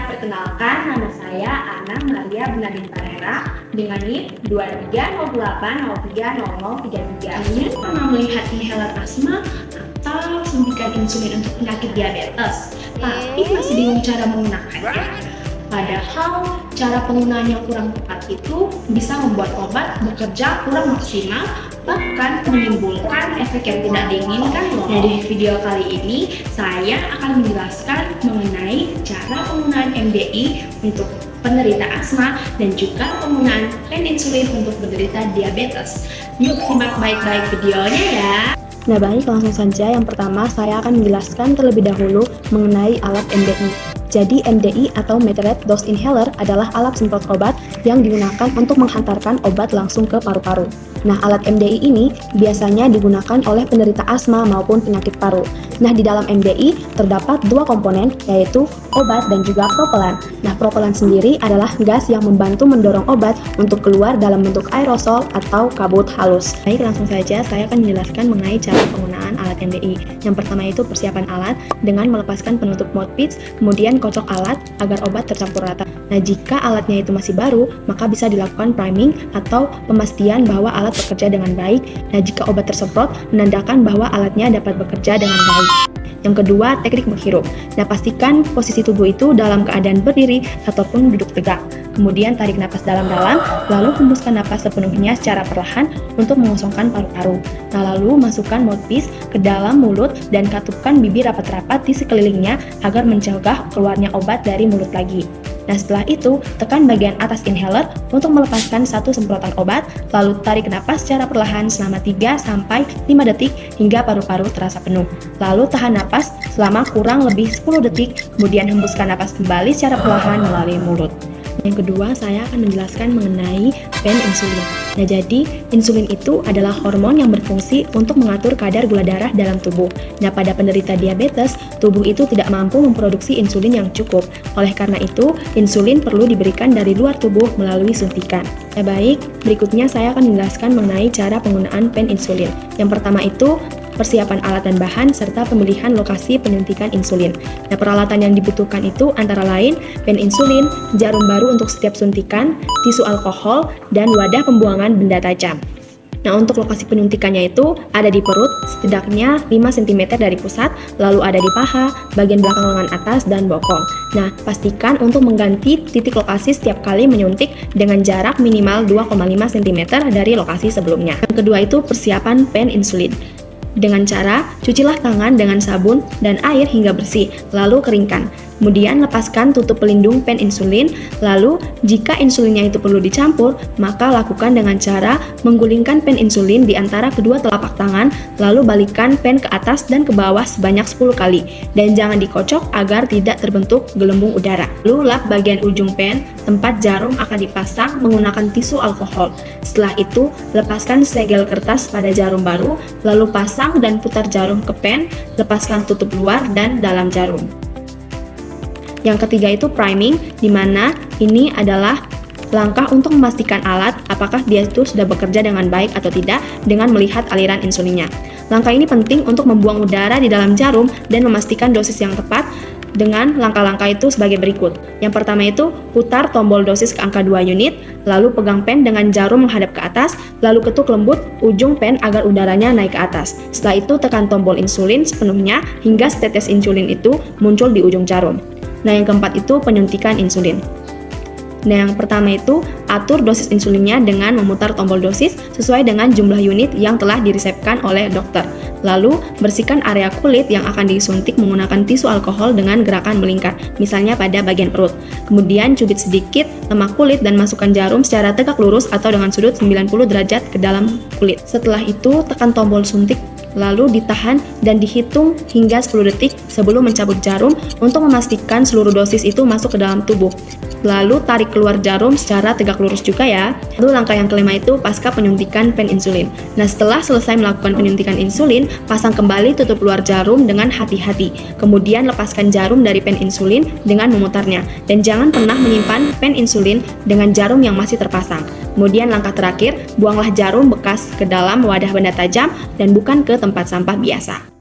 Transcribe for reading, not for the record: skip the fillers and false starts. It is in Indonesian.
perkenalkan nama saya Ana Maria Bernardin Parera dengan NIP 2308030033. Ini pernah melihat inhaler asma atau suntikan insulin untuk penyakit diabetes, tapi masih bingung cara menggunakannya. Padahal cara penggunaannya kurang tepat itu bisa membuat obat bekerja kurang maksimal, bahkan menimbulkan efek yang tidak diinginkan loh. Nah, di video kali ini saya akan menjelaskan mengenai cara penggunaan MDI untuk penderita asma dan juga penggunaan pen insulin untuk penderita diabetes. Yuk simak baik-baik videonya ya. Nah baik, langsung saja. Yang pertama saya akan menjelaskan terlebih dahulu mengenai alat MDI. Jadi MDI atau Moderate Dose Inhaler adalah alat semprot obat yang digunakan untuk menghantarkan obat langsung ke paru-paru. Nah, alat MDI ini biasanya digunakan oleh penderita asma maupun penyakit paru. Nah, di dalam MDI terdapat dua komponen, yaitu obat dan juga propelan. Nah, propelan sendiri adalah gas yang membantu mendorong obat untuk keluar dalam bentuk aerosol atau kabut halus. Baik, langsung saja saya akan menjelaskan mengenai cara penggunaan alat MDI. Yang pertama itu persiapan alat dengan melepaskan penutup mouthpiece, kemudian kocok alat agar obat tercampur rata. Nah, jika alatnya itu masih baru, maka bisa dilakukan priming atau pemastian bahwa alat bekerja dengan baik. Nah, jika obat tersemprot, menandakan bahwa alatnya dapat bekerja dengan baik. Yang kedua, teknik menghirup. Nah, pastikan posisi tubuh itu dalam keadaan berdiri ataupun duduk tegak. Kemudian tarik napas dalam-dalam, lalu hembuskan napas sepenuhnya secara perlahan untuk mengosongkan paru-paru. Nah, lalu masukkan mouthpiece ke dalam mulut dan katupkan bibir rapat-rapat di sekelilingnya agar mencegah keluarnya obat dari mulut lagi. Nah, setelah itu, tekan bagian atas inhaler untuk melepaskan satu semprotan obat, lalu tarik napas secara perlahan selama 3-5 detik hingga paru-paru terasa penuh. Lalu tahan napas selama kurang lebih 10 detik, kemudian hembuskan napas kembali secara perlahan melalui mulut. Yang kedua, saya akan menjelaskan mengenai pen insulin. Nah, jadi insulin itu adalah hormon yang berfungsi untuk mengatur kadar gula darah dalam tubuh. Nah, pada penderita diabetes, tubuh itu tidak mampu memproduksi insulin yang cukup. Oleh karena itu, insulin perlu diberikan dari luar tubuh melalui suntikan. Nah, baik, berikutnya saya akan menjelaskan mengenai cara penggunaan pen insulin. Yang pertama itu persiapan alat dan bahan, serta pemilihan lokasi penyuntikan insulin. Nah, peralatan yang dibutuhkan itu antara lain pen insulin, jarum baru untuk setiap suntikan, tisu alkohol, dan wadah pembuangan benda tajam. Nah, untuk lokasi penyuntikannya itu ada di perut, setidaknya 5 cm dari pusat, lalu ada di paha, bagian belakang lengan atas, dan bokong. Nah, pastikan untuk mengganti titik lokasi setiap kali menyuntik dengan jarak minimal 2,5 cm dari lokasi sebelumnya. Yang kedua itu persiapan pen insulin. Dengan cara, cucilah tangan dengan sabun dan air hingga bersih, lalu keringkan. Kemudian lepaskan tutup pelindung pen insulin, lalu jika insulinnya itu perlu dicampur, maka lakukan dengan cara menggulingkan pen insulin di antara kedua telapak tangan, lalu balikkan pen ke atas dan ke bawah sebanyak 10 kali, dan jangan dikocok agar tidak terbentuk gelembung udara. Lalu lap bagian ujung pen, tempat jarum akan dipasang menggunakan tisu alkohol. Setelah itu, lepaskan segel kertas pada jarum baru, lalu pasang dan putar jarum ke pen, lepaskan tutup luar dan dalam jarum. Yang ketiga itu priming, di mana ini adalah langkah untuk memastikan alat apakah dia itu sudah bekerja dengan baik atau tidak dengan melihat aliran insulinnya. Langkah ini penting untuk membuang udara di dalam jarum dan memastikan dosis yang tepat dengan langkah-langkah itu sebagai berikut. Yang pertama itu putar tombol dosis ke angka 2 unit, lalu pegang pen dengan jarum menghadap ke atas, lalu ketuk lembut ujung pen agar udaranya naik ke atas. Setelah itu tekan tombol insulin sepenuhnya hingga setetes insulin itu muncul di ujung jarum. Nah, yang keempat itu penyuntikan insulin. Nah, yang pertama itu atur dosis insulinnya dengan memutar tombol dosis sesuai dengan jumlah unit yang telah diresepkan oleh dokter. Lalu, bersihkan area kulit yang akan disuntik menggunakan tisu alkohol dengan gerakan melingkar, misalnya pada bagian perut. Kemudian, cubit sedikit lemak kulit dan masukkan jarum secara tegak lurus atau dengan sudut 90 derajat ke dalam kulit. Setelah itu, tekan tombol suntik, lalu ditahan dan dihitung hingga 10 detik sebelum mencabut jarum untuk memastikan seluruh dosis itu masuk ke dalam tubuh. Lalu tarik keluar jarum secara tegak lurus juga ya. Lalu langkah yang kelima itu pasca penyuntikan pen insulin. Nah, setelah selesai melakukan penyuntikan insulin, pasang kembali tutup luar jarum dengan hati-hati. Kemudian lepaskan jarum dari pen insulin dengan memutarnya. Dan jangan pernah menyimpan pen insulin dengan jarum yang masih terpasang. Kemudian langkah terakhir, buanglah jarum bekas ke dalam wadah benda tajam dan bukan ke tempat sampah biasa.